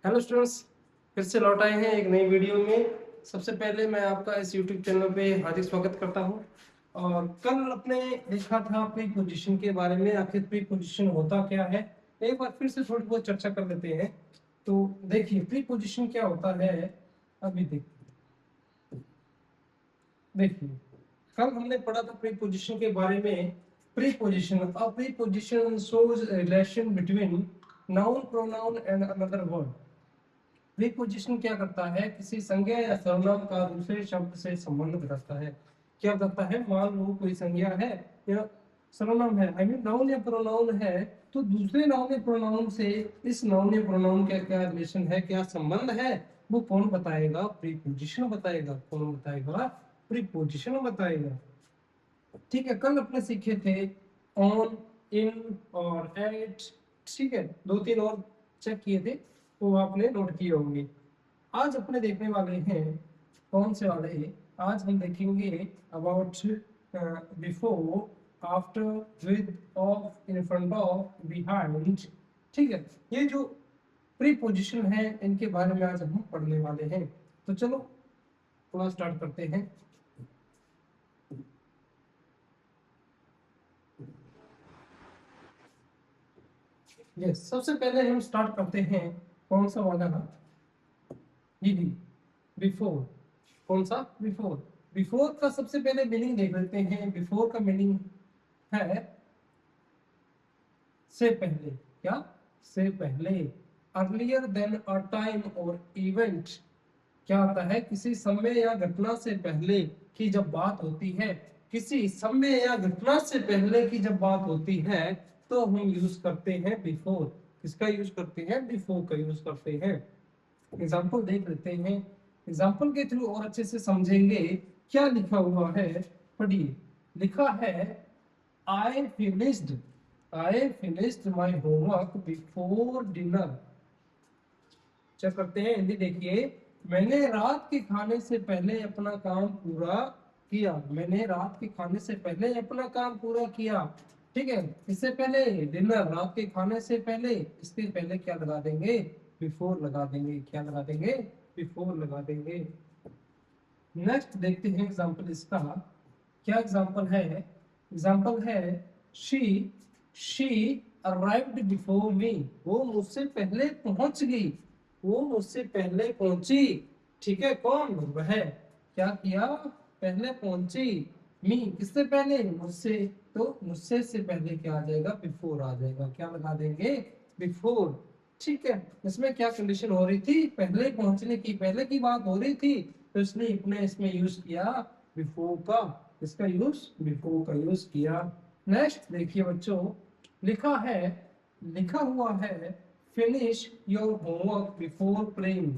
Hello students, फिर से लौट आए हैं एक नई वीडियो में। सबसे पहले मैं आपका इस यूट्यूब चैनल पे हार्दिक स्वागत करता हूं। और कल अपने देखा था प्री पोजीशन के बारे में, आखिर प्री पोजीशन होता क्या है, एक बार फिर से थोड़ी बहुत चर्चा कर लेते हैं। तो देखिए प्री पोजीशन क्या होता है। अभी देखिए कल हमने पढ़ा था प्री पोजीशन के बारे में। Pre position, a pre position shows relation between noun pronoun and another word. Preposition क्या करता है, किसी संज्ञा या सर्वनाम का दूसरे शब्द से संबंध रखता है। क्या करता है, मान लो कोई संज्ञा है या सर्वनाम है, आई मीन नाउन या प्रोनाउन है, तो दूसरे नाउन या प्रोनाउन से इस नाउन या प्रोनाउन का क्या रिलेशन है, क्या संबंध है, वो कौन बताएगा, प्रीपोजिशन बताएगा। कौन बताएगा, प्रीपोजिशन बताएगा। ठीक है, कल अपने सीखे थे ऑन, इन और एट। ठीक है, दो तीन और चेक किए थे, वो आपने नोट किए होंगे। आज अपने देखने वाले हैं कौन से वाले, आज हम देखेंगे about before, after, with, of, in front of, behind. ठीक है, ये जो प्रीपोजिशन है इनके बारे में आज हम पढ़ने वाले हैं। तो चलो थोड़ा स्टार्ट करते हैं। यस, सबसे पहले हम स्टार्ट करते हैं कौन सा वाला ना, जी जी, बिफोर। कौन सा, बिफोर। बिफोर का सबसे पहले मीनिंग देख लेते हैं। बिफोर का मीनिंग है से पहले। क्या, से पहले। अर्लियर देन अ टाइम और इवेंट। क्या होता है, किसी समय या घटना से पहले की जब बात होती है, किसी समय या घटना से पहले की जब बात होती है, तो हम यूज करते हैं बिफोर। किसका यूज करते हैं, बिफोर का यूज करते हैं। एग्जाम्पल देख लेते हैं, एग्जाम्पल के थ्रू और अच्छे से समझेंगे क्या लिखा हुआ है। पढ़िए, लिखा है I finished my homework before dinner. Check करते हैं, हिंदी देखिए। मैंने रात के खाने से पहले अपना काम पूरा किया। मैंने रात के खाने से पहले अपना काम पूरा किया। ठीक है, इससे पहले डिनर, रात के खाने से पहले, इसके पहले क्या लगा देंगे, बिफोर लगा देंगे। क्या लगा देंगे, बिफोर लगा देंगे। नेक्स्ट देखते हैं एग्जांपल इसका। क्या एग्जांपल है, एग्जांपल है she she arrived before me. वो मुझसे पहले पहुंच गई, वो मुझसे पहले पहुंची। ठीक है, कौन, वह। क्या किया, पहले पहुंची। मी, किससे पहले, मुझसे। तो मुझसे से पहले क्या आ जाएगा, बिफोर आ जाएगा। क्या लगा देंगे, बिफोर। ठीक है, इसमें क्या कंडीशन हो रही थी, पहले पहुंचने की, पहले की बात हो रही थी, तो इसने अपने इसमें यूज किया बिफोर का। इसका यूज, बिफोर का यूज किया। नेक्स्ट देखिए बच्चों, लिखा है, लिखा हुआ है finish your homework before playing.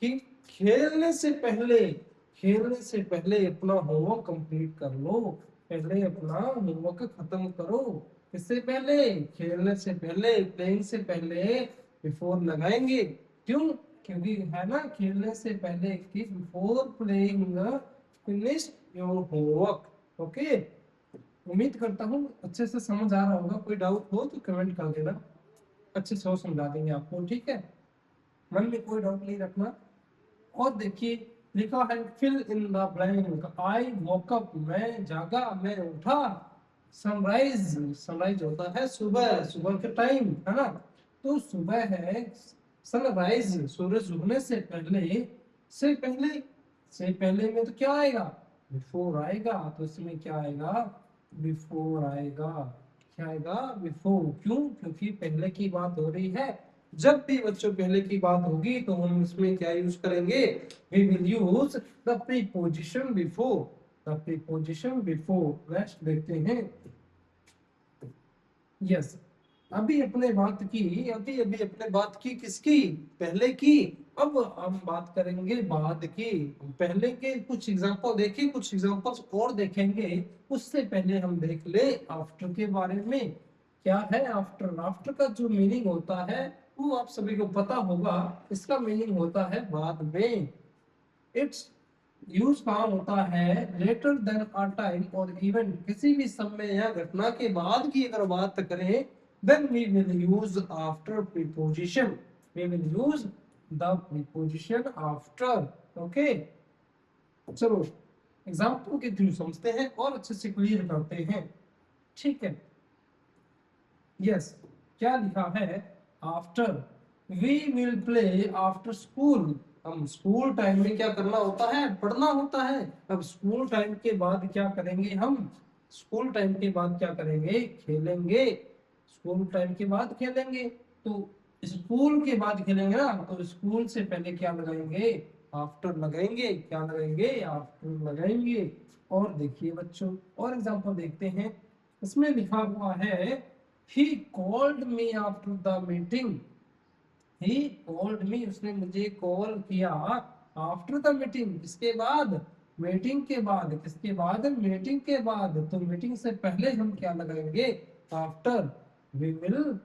कि खेलने से पहले, खेलने से पहले अपना होमवर्क कंप्लीट कर लो। पहले अपना होमवर्क खत्म करो। इससे पहले, खेलने से पहले, प्लेइंग से पहले बिफोर लगाएंगे। क्यों, क्योंकि है ना, खेलने से पहले कि before playing finish your homework. Okay, उम्मीद करता हूँ अच्छे से समझ आ रहा होगा। कोई डाउट हो तो कमेंट कर देना, अच्छे से वो समझा देंगे आपको। ठीक है, मन में कोई डाउट नहीं रखना। और देखिए लिखा है fill in the blank. I woke up, मैं जागा, मैं उठा। सनराइज, सनराइज होता है सुबह, सुबह के टाइम, है ना। तो सुबह है, सनराइज, सूरज उगने से पहले, से पहले, से पहले में तो क्या आएगा, बिफोर आएगा। तो इसमें क्या आएगा, बिफोर आएगा। क्या आएगा, बिफोर। क्यों, क्योंकि पहले की बात हो रही है। जब भी बच्चों पहले की बात होगी तो हम इसमें क्या यूज करेंगे, we will use the preposition before, the preposition before। Next देखते हैं। यस, अभी अपने बात की, अभी अभी अपने बात की किसकी, पहले की। अब हम बात करेंगे बाद की। पहले के कुछ एग्जांपल देखें, कुछ एग्जांपल्स और देखेंगे। उससे पहले हम देख ले आफ्टर के बारे में। क्या है आफ्टर, आफ्टर का जो मीनिंग होता है वो आप सभी को पता होगा। इसका मीनिंग होता है बाद में। इट्स यूज कहाँ होता है, लेटर देन अ टाइम और इवेंट। किसी भी समय या घटना के बाद की अगर बात करें, then we will use after preposition. We will use the preposition after. Okay, चलो एग्जाम्पल के थ्रू समझते हैं और अच्छे से क्लियर करते हैं। ठीक है, यस, क्या लिखा है? After we will play after school. हम स्कूल टाइम में क्या करना होता है? पढ़ना होता है। अब स्कूल टाइम के बाद क्या करेंगे हम? स्कूल टाइम के बाद क्या करेंगे? खेलेंगे। स्कूल टाइम के बाद खेलेंगे, तो स्कूल के बाद खेलेंगे ना, तो स्कूल से पहले क्या लगाएंगे? आफ्टर लगाएंगे। क्या लगाएंगे? आफ्टर लगाएंगे। और देखिए बच्चों, और एग्जांपल देखते हैं। इसमें लिखा हुआ है he called me after the meeting। he called me, उसने मुझे कॉल किया। आफ्टर द मीटिंग, इसके बाद? मीटिंग के बाद। किसके बाद? मीटिंग के बाद। तो मीटिंग से पहले हम क्या लगाएंगे? आफ्टर। वी विल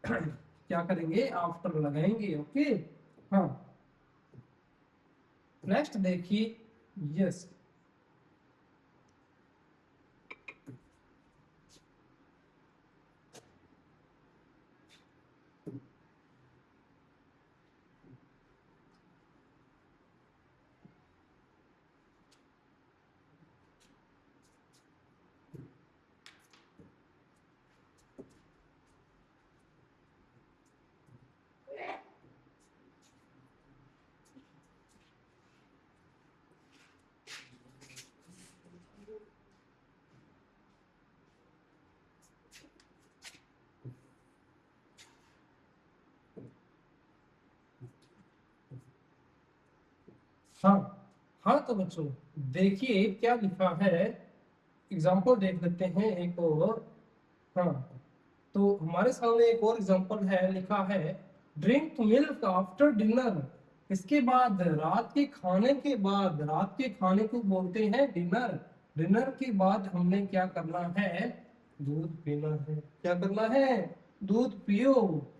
क्या करेंगे? आफ्टर लगाएंगे। ओके, हाँ, नेक्स्ट देखिए। यस, हाँ हाँ, तो बच्चों देखिए क्या लिखा है। एग्जाम्पल देख लेते हैं एक और। हाँ, तो हमारे सामने एक और एग्जांपल है। लिखा है ड्रिंक मिल्क आफ्टर डिनर। इसके बाद? रात के खाने के बाद। रात के खाने को बोलते हैं डिनर। डिनर के बाद हमने क्या करना है? दूध पीना है। क्या करना है? दूध पियो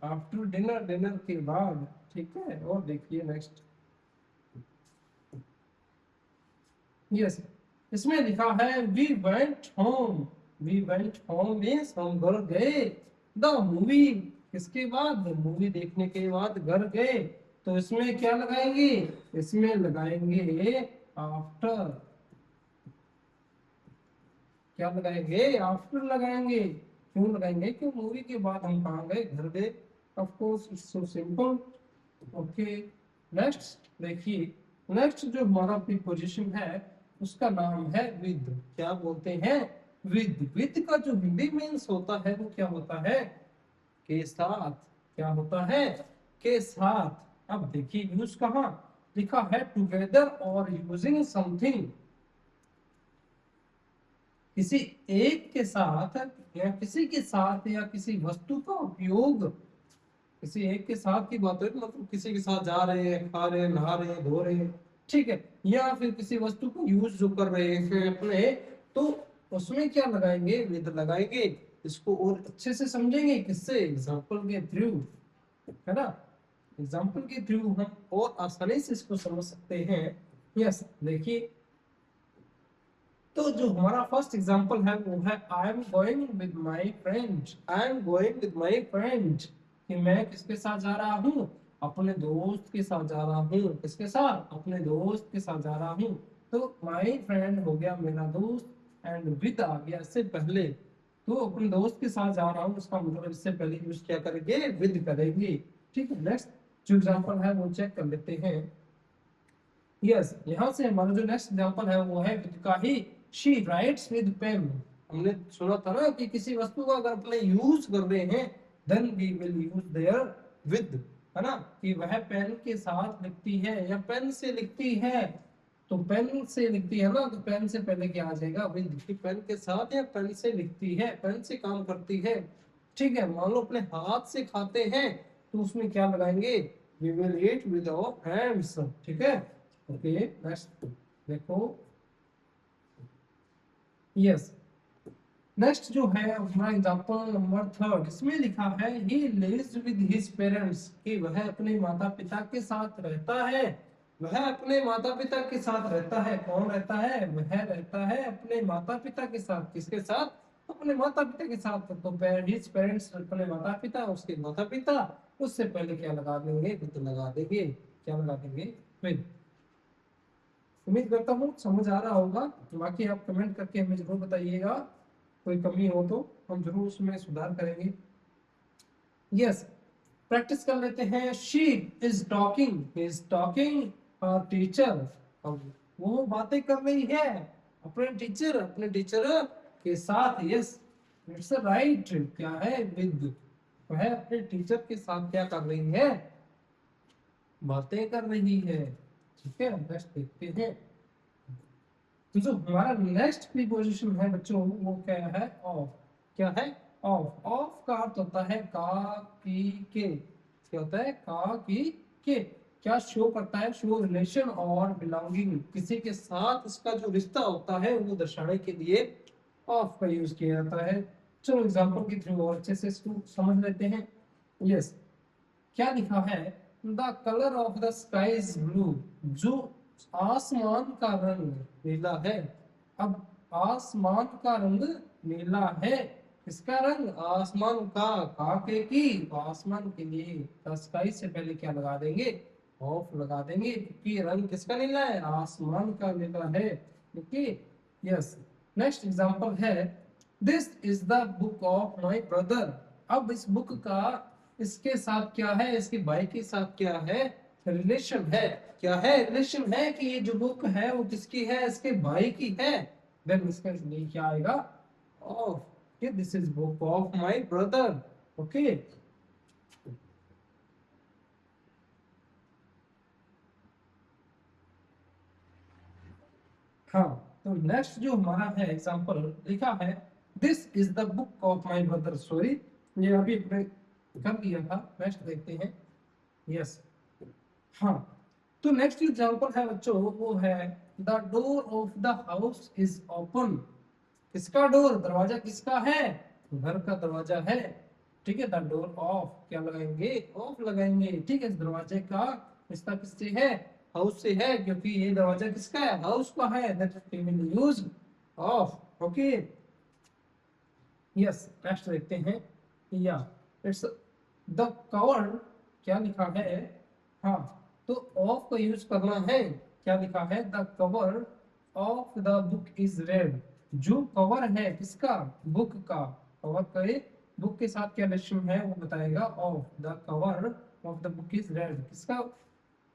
आफ्टर डिनर, डिनर के बाद। ठीक है, और देखिए नेक्स्ट। यस, इसमें लिखा है we went home. We went home means हम घर गए। द मूवी, इसके बाद? मूवी देखने के बाद घर गए। तो इसमें क्या लगाएंगे? इसमें लगाएंगे आफ्टर। क्या लगाएंगे? आफ्टर लगाएंगे। क्यों लगाएंगे? क्यों? मूवी के बाद हम कहाँ गए? घर गए। Of course, it's so simple. Okay, next देखिए। नेक्स्ट जो हमारा प्रीपोजिशन है उसका नाम है विद। क्या बोलते हैं? विद। विद का जो हिंदी मीन्स होता है वो क्या होता है? के साथ। क्या होता है? के साथ। अब देखिए यूज कहाँ लिखा है? टुगेदर और यूजिंग समथिंग। किसी एक के साथ या किसी के साथ या किसी वस्तु का उपयोग। किसी एक के साथ की बात है, मतलब किसी के साथ जा रहे हैं, खा रहे हैं, नहा रहे हैं, धो रहे हैं। ठीक है, या फिर किसी वस्तु को यूज जो कर रहे हैं अपने, तो उसमें क्या लगाएंगे? विद लगाएंगे। इसको और अच्छे से समझेंगे किससे? एग्जाम्पल के थ्रू, है ना। एग्जाम्पल के थ्रू हम और आसानी से इसको समझ सकते हैं। यस, देखिए, तो जो हमारा फर्स्ट एग्जांपल है वो है I am going with my friend. I am going with my friend, कि मैं किसके साथ जा रहा हूँ? अपने दोस्त के साथ जा रहा हूँ। किसके साथ? अपने दोस्त के साथ जा रहा हूँ। तो माय फ्रेंड हो गया मेरा दोस्त, एंड विद आ गया इससे पहले। तो अपने दोस्त के साथ जा रहा हूँ, उसका मतलब इससे पहले यूज क्या करेंगे? विद करेंगे। ठीक है, नेक्स्ट जो एग्जांपल है वो चेक कर लेते हैं। यस, यहाँ से हमारा जो नेक्स्ट एग्जांपल है वो है विद का ही। She writes with pen. हमने सुना था ना कि किसी वस्तु का अगर अपने यूज कर रहे हैं then we will use there with, है ना, कि वह पेन के साथ लिखती है या पेन से लिखती है। तो पेन से लिखती है ना, तो पेन से पहले क्या आ जाएगा? विद, कि पेन के साथ या पेन से लिखती है, पेन से काम करती है। ठीक है, मान लो अपने हाथ से खाते हैं, तो उसमें क्या लगाएंगे? We will eat with our hands. ठीक है, ओके, नेक्स्ट देखो। यस, नेक्स्ट जो है हमारा एग्जांपल नंबर थर्ड, इसमें लिखा है he lives with his parents, कि वह अपने माता पिता के साथ रहता है। वह अपने माता पिता के साथ रहता है। कौन रहता है? वह रहता है अपने माता पिता के साथ। किसके साथ? अपने माता पिता के साथ। तो हिज पेरेंट्स अपने माता पिता, उसके माता पिता, उससे पहले क्या लगा देंगे, विद लगा देंगे। क्या लगा देंगे, विद। उम्मीद करता हूँ समझ आ रहा होगा। बाकी आप कमेंट करके हमें जरूर बताइएगा, कोई कमी हो तो हम जरूर उसमें सुधार करेंगे। यस, प्रैक्टिस कर लेते हैं। She is talking teacher. अब वो बातें कर रही है अपने टीचर के साथ। Yes, it's right. क्या है, विद। वह अपने टीचर के साथ क्या कर रही है, बातें कर रही है। ठीक है, नेक्स्ट देखते हैं। तो जो हमारा नेक्स्ट प्रीपोजिशन है बच्चों, वो क्या है, ऑफ। क्या है, ऑफ। ऑफ का अर्थ होता है का, की, के। क्या होता है, का, की, के। क्या शो करता है, शो रिलेशन और बिलोंगिंग। किसी के साथ इसका जो रिश्ता होता है वो दर्शाने के लिए ऑफ का यूज किया जाता है। चलो एग्जांपल के थ्रू और अच्छे से इसको समझ लेते हैं। यस, क्या लिखा है, the colour of the sky is blue. जो आसमान का रंग नीला है। अब आसमान का रंग नीला है, इसका रंग आसमान का, काके की, तो आसमान के लिए द स्काई से पहले क्या लगा देंगे, ऑफ लगा देंगे, क्योंकि रंग किसका नीला है, आसमान का नीला है। Okay, yes. नेक्स्ट एग्जांपल है, this is the book of my brother. अब इस बुक का इसके साथ क्या है, इसके भाई के साथ क्या है, रिलेशन है। क्या है, रिलेशन है कि ये जो बुक है वो किसकी है, इसके भाई की है। देन इसका लिए क्या आएगा, of. This is book of my brother. Okay, हाँ। तो नेक्स्ट जो हमारा है एग्जांपल लिखा है, this is the book of my brother. Sorry, ये अभी हमने कर दिया था। नेक्स्ट देखते हैं। यस, हाँ। तो नेक्स्ट एग्जांपल है बच्चों, वो है the door of the house is open. किसका डोर, दरवाजा किसका है, घर का दरवाजा है। ठीक है, द डोर ऑफ क्या लगाएंगे, ऑफ लगाएंगे। ठीक है, इस दरवाजे का रिश्ता किससे है, हाउस से है, क्योंकि ये दरवाजा किसका है, हाउस का है। That we will use of. Okay, yes. Next देखते हैं। या इट्स द कवर। क्या लिखा है, हाँ। तो ऑफ का यूज करना है। क्या लिखा है, the cover of the book is red. जो कवर है किसका, बुक का। कवर का बुक के साथ क्या रिलेशन है वो बताएगा, of. The cover of the book is red. किसका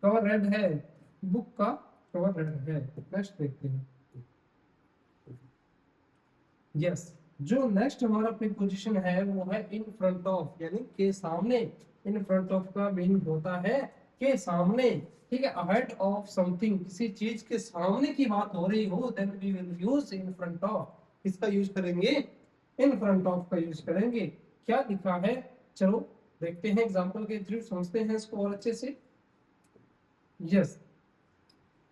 कवर रेड है, बुक का कवर रेड है। नेक्स्ट देखते हैं। यस, जो नेक्स्ट हमारा प्रीपोजिशन है वो है इन फ्रंट ऑफ, यानी के सामने। इन फ्रंट ऑफ का मीनिंग होता है के सामने। ठीक है, अहेड ऑफ समथिंग, किसी चीज के सामने की बात हो रही हो, then we will use in front of. किसका यूज करेंगे, इन फ्रंट ऑफ का यूज करेंगे। क्या लिखा है, चलो देखते हैं एग्जांपल के थ्रू, समझते हैं इसको और अच्छे से। यस,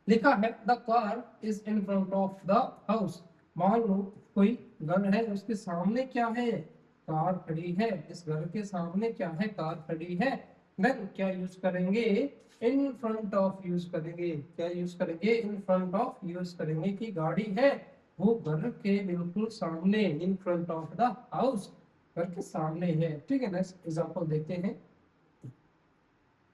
लिखा है the car is in front of the house. मान लो कोई घर है, उसके सामने क्या है, कार खड़ी है। इस घर के सामने क्या है, कार खड़ी है। देन क्या यूज करेंगे, इन फ्रंट ऑफ यूज करेंगे। क्या यूज करेंगे, इन फ्रंट ऑफ यूज करेंगे कि गाड़ी है वो घर के बिल्कुल सामने, इन फ्रंट ऑफ द हाउस, घर के सामने है। ठीक है, नेक्स्ट एग्जांपल देखते हैं।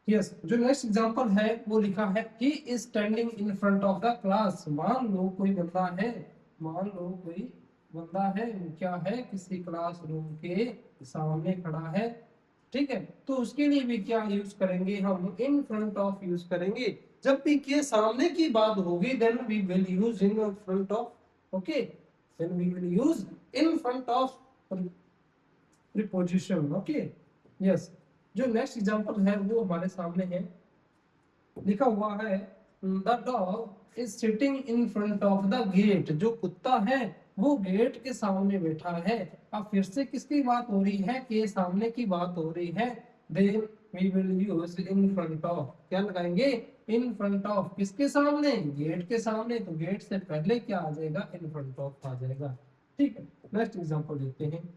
यस, जो नेक्स्ट एग्जांपल है वो लिखा है, he is standing in front of the class. मान लो कोई बंदा है, मान लो कोई बंदा है, क्या है, किसी क्लासरूम के सामने खड़ा है। ठीक है, तो उसके लिए भी क्या यूज करेंगे, हम इन फ्रंट ऑफ यूज करेंगे। जब भी के सामने की बात होगी then we will use in front of. Okay, then we will use in front of preposition. Okay, yes. जो नेक्स्ट एग्जांपल है वो हमारे सामने है, लिखा हुआ है the dog is sitting in front of the gate. जो कुत्ता है वो गेट के सामने बैठा है। अब फिर से किसकी बात हो रही है, के सामने की बात हो रही है। Then we will use in front of. क्या लगाएंगे, इन फ्रंट ऑफ, किसके सामने, गेट के सामने। तो गेट से पहले क्या आ जाएगा, इन फ्रंट ऑफ आ जाएगा। ठीक है, नेक्स्ट एग्जांपल देखते हैं।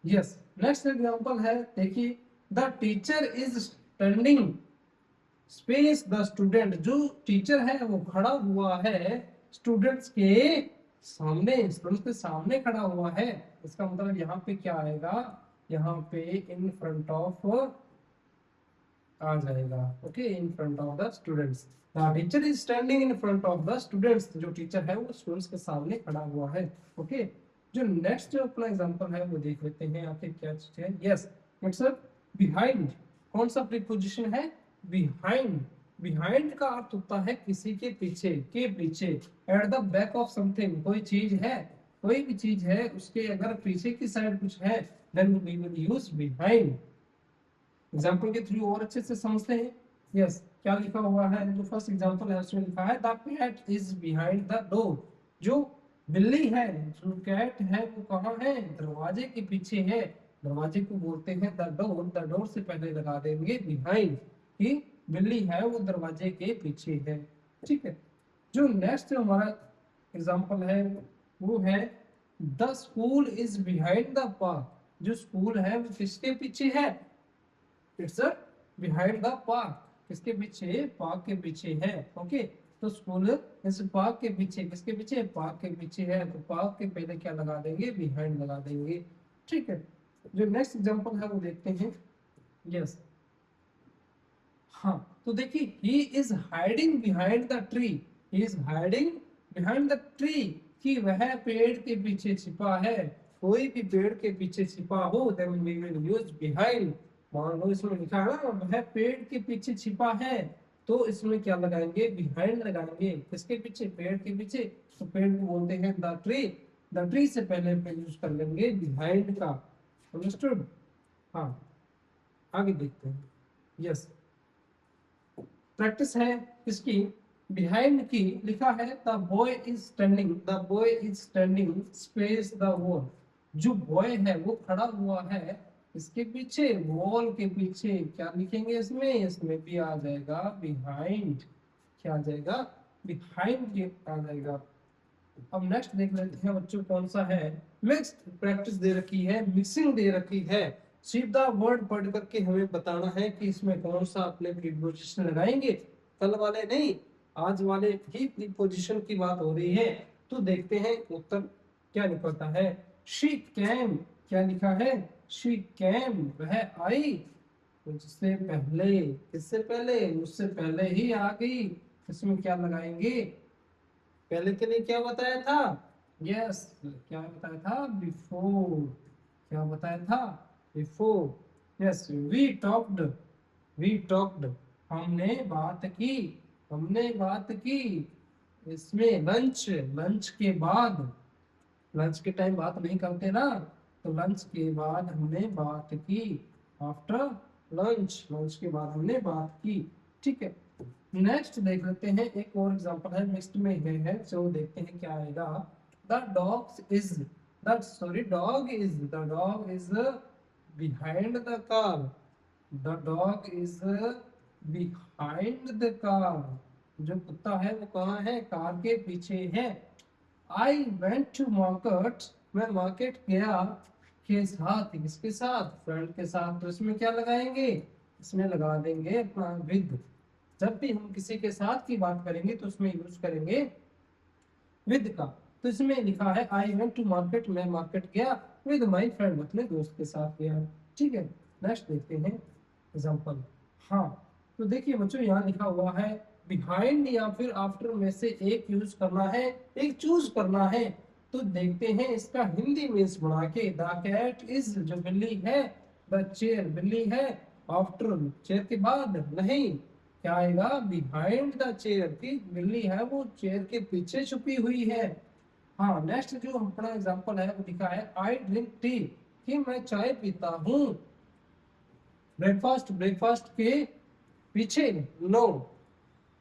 यस, नेक्स्ट एग्जांपल है, देखिए the teacher is standing space the student. जो टीचर है वो खड़ा हुआ है स्टूडेंट्स के सामने, स्टूडेंट्स के सामने खड़ा हुआ है। इसका मतलब यहाँ पे क्या आएगा, यहाँ पे इन फ्रंट ऑफ आ जाएगा। Okay, in front of the students, the teacher is standing in front of the students, जो टीचर है वो स्टूडेंट्स के सामने खड़ा हुआ है। ओके, जो नेक्स्ट जो अपना एग्जांपल है वो देख लेते हैं आखिर क्या चीज है। यस, इट्स बिहाइंड, कौन सा प्रीपोजिशन है? बिहाइंड। बिहाइंड का अर्थ होता है किसी के पीछे, के पीछे। At the back of something, कोई चीज है, कोई भी चीज है उसके अगर पीछे की साइड कुछ है, then we will use behind. Example के थ्रू और अच्छे से समझते हैं। यस, क्या लिखा हुआ है? जो फर्स्ट एग्जाम्पल है उसमें लिखा है the cat is behind the door, जो बिल्ली है, जो कैट है वो कहाँ है? दरवाजे के पीछे है। दरवाजे को बोलते हैं द डोर, द डोर से पहले लगा देंगे बिहाइंड, कि बिल्ली है वो दरवाजे के पीछे है। ठीक है, जो नेक्स्ट हमारा एग्जाम्पल है वो है the school is behind the park, जो स्कूल है वो किसके पीछे है? इट्स बिहाइंड द पार्क, किसके पीछे? पार्क के पीछे है। ओके, तो स्कूल इस पार्क के पीछे, किसके पीछे? पार्क के पीछे है, तो पार्क के पहले क्या लगा देंगे? बिहाइंड लगा देंगे। ठीक है, जो नेक्स्ट एग्जांपल है वो देखते हैं। यस, हाँ, तो देखिए he is hiding behind the tree, he is hiding behind the tree, कि वह पेड़ के पीछे छिपा है। कोई भी पेड़ के पीछे छिपा हो, then we will use behind. मान लो इसमें लिखा है ना वह पेड़ के पीछे छिपा है, तो इसमें क्या लगाएंगे? बिहाइंड लगाएंगे। किसके पीछे? पेड़ के पीछे, तो पेड़ को बोलते हैं द ट्री, द ट्री से पहले पे यूज कर लेंगे बिहाइंड का। अंडरस्टूड? हाँ, आगे देखते हैं। यस, प्रैक्टिस है इसकी, बिहाइंड की। लिखा है the boy is standing, the boy is standing space the wall, जो बॉय है वो खड़ा हुआ है इसके पीछे, वॉल के पीछे। क्या लिखेंगे इसमें? इसमें भी आ जाएगा बिहाइंड। क्या आ जाएगा? बिहाइंड आ जाएगा। अब नेक्स्ट देख लेते हैं बच्चों कौन सा है। मिक्स्ड प्रैक्टिस दे रखी है, मिक्सिंग दे रखी है। सीधा वर्ड पढ़ करके हमें बताना है कि इसमें कौन सा अपने प्रीपोजिशन लगाएंगे। कल वाले नहीं, आज वाले ही प्रीपोजिशन की बात हो रही है। तो देखते हैं उत्तर क्या निकलता है। शी कैम, क्या लिखा है? शी कैम, वह आई मुझसे पहले। किससे पहले? मुझसे पहले ही आ गई। इसमें क्या लगाएंगे? पहले के लिए क्या बताया था? यस, क्या बताया था? बिफोर। क्या बताया था? Before. Yes, we talked, we talked, हमने बात की, हमने बात की। इसमें लंच, लंच के बाद, लंच के टाइम बात नहीं करते ना, तो लंच के बाद हमने बात की। आफ्टर लंच, लंच के बाद हमने बात की। ठीक है, नेक्स्ट देख लेते हैं। एक और एग्जांपल है, मिक्स्ड में है, सो देखते हैं क्या आएगा। The dog is, the sorry dog is, the dog is behind the car, the dog is behind the car, जो कुत्ता है वो कहाँ है? कार के पीछे है। आई वेंट टू मार्केट, मैं मार्केट गया, के साथ, किसके साथ? फ्रेंड के साथ। तो इसमें क्या लगाएंगे? इसमें लगा देंगे अपना विद। जब भी हम किसी के साथ की बात करेंगे तो उसमें यूज करेंगे विद का। तो इसमें लिखा है आई वेंट टू मार्केट, मैं मार्केट गया, विद माई फ्रेंड, अपने दोस्त के साथ गया। ठीक है, नेक्स्ट देखते हैं एग्जाम्पल। हाँ, तो देखिए बच्चों यहाँ लिखा हुआ है बिहाइंड या फिर आफ्टर में से एक यूज करना है, एक चूज करना है। तो देखते हैं इसका हिंदी मीन्स बना के। द कैट इज, जो बिल्ली है, द चेयर, बिल्ली है, आफ्टर, चेयर के बाद नहीं, क्या आएगा? बिहाइंड द चेयर, की बिल्ली है वो चेयर के पीछे छुपी हुई है। हाँ, नेक्स्ट जो अपना एग्जांपल है वो लिखा है आई ड्रिंक टी, कि मैं चाय पीता हूँ। ब्रेकफास्ट, ब्रेकफास्ट के पीछे, no,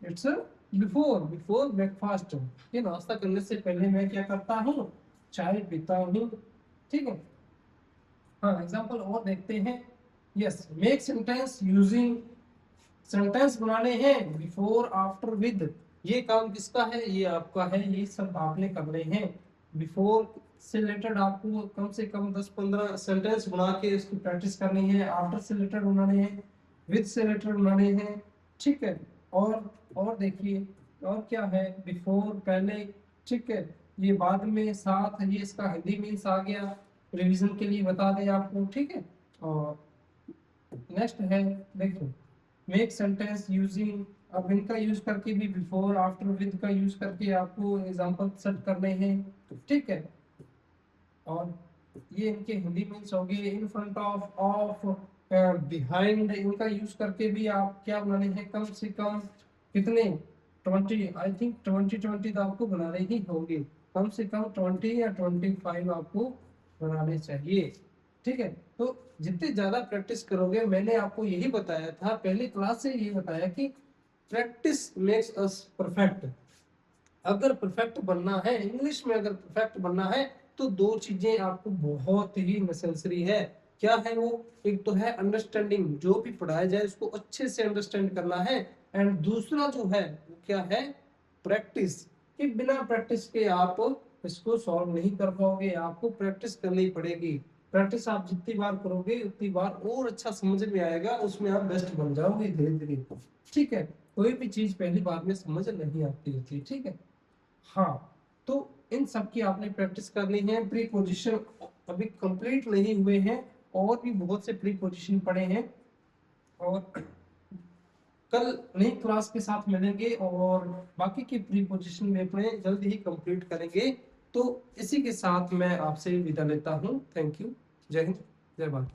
it's before, before breakfast, कि नाश्ता करने से पहले मैं क्या करता हूँ? चाय पीता हूँ। ठीक है, हाँ, एग्जांपल और देखते हैं। Yes, make sentence using, sentence बनाने हैं बिफोर आफ्टर विद। ये काम किसका है? ये आपका है, ये सब आपने करने हैं। बिफोर से रिलेटेड आपको कम से कम 10-15 सेंटेंस बना के इसकी प्रैक्टिस करनी है। आफ्टर से रिलेटेड बनाने हैं, विद से रिलेटेड बनाने हैं। ठीक है, और देखिए और क्या है? बिफोर पहले, ठीक है, ये बाद में, साथ, ये इसका हिंदी मीन्स आ गया, रिवीजन के लिए बता दें आपको। ठीक है, और नेक्स्ट है, देखो, मेक सेंटेंस यूजिंग, अब इनका यूज करके भी बिफोर आफ्टर विद का यूज करके आपको एग्जांपल सेट करने हैं, ठीक है। और ये इनके हिंदी मीन्स हो गए, इन फ्रंट ऑफ बिहाइंड, इनका यूज करके भी आप क्या बनाने हैं, कम से कम कितने 20, आई थिंक 20 तो आपको बनाने ही होंगे, कम से कम 20 या 25 आपको बनाने चाहिए, ठीक है। तो जितने ज्यादा प्रैक्टिस करोगे, मैंने आपको यही बताया था पहली क्लास से, यही बताया कि प्रैक्टिस मेक्स अस परफेक्ट। अगर परफेक्ट बनना है इंग्लिश में, अगर परफेक्ट बनना है तो दो चीजें आपको बहुत ही नेसेसरी है। क्या है वो? एक तो है अंडरस्टैंडिंग, जो भी पढ़ाया जाए उसको अच्छे से अंडरस्टैंड करना है, एंड दूसरा जो है वो क्या है, प्रैक्टिस। कि बिना प्रैक्टिस के आप इसको सॉल्व नहीं कर पाओगे, आपको प्रैक्टिस करनी पड़ेगी। प्रैक्टिस आप जितनी बार करोगे उतनी बार और अच्छा समझ में आएगा, उसमें आप बेस्ट बन जाओगे धीरे धीरे, ठीक है। कोई भी चीज पहली बार में समझ नहीं आती होती, ठीक है। हाँ, तो इन सब की आपने प्रैक्टिस करनी है। प्री पोजिशन अभी कंप्लीट नहीं हुए हैं, और भी बहुत से प्री पोजिशन पड़े हैं, और कल नई क्लास के साथ मिलेंगे और बाकी की प्री पोजिशन में अपने जल्द ही कंप्लीट करेंगे। तो इसी के साथ मैं आपसे विदा लेता हूँ। Thank you. जय हिंद, जय भारत।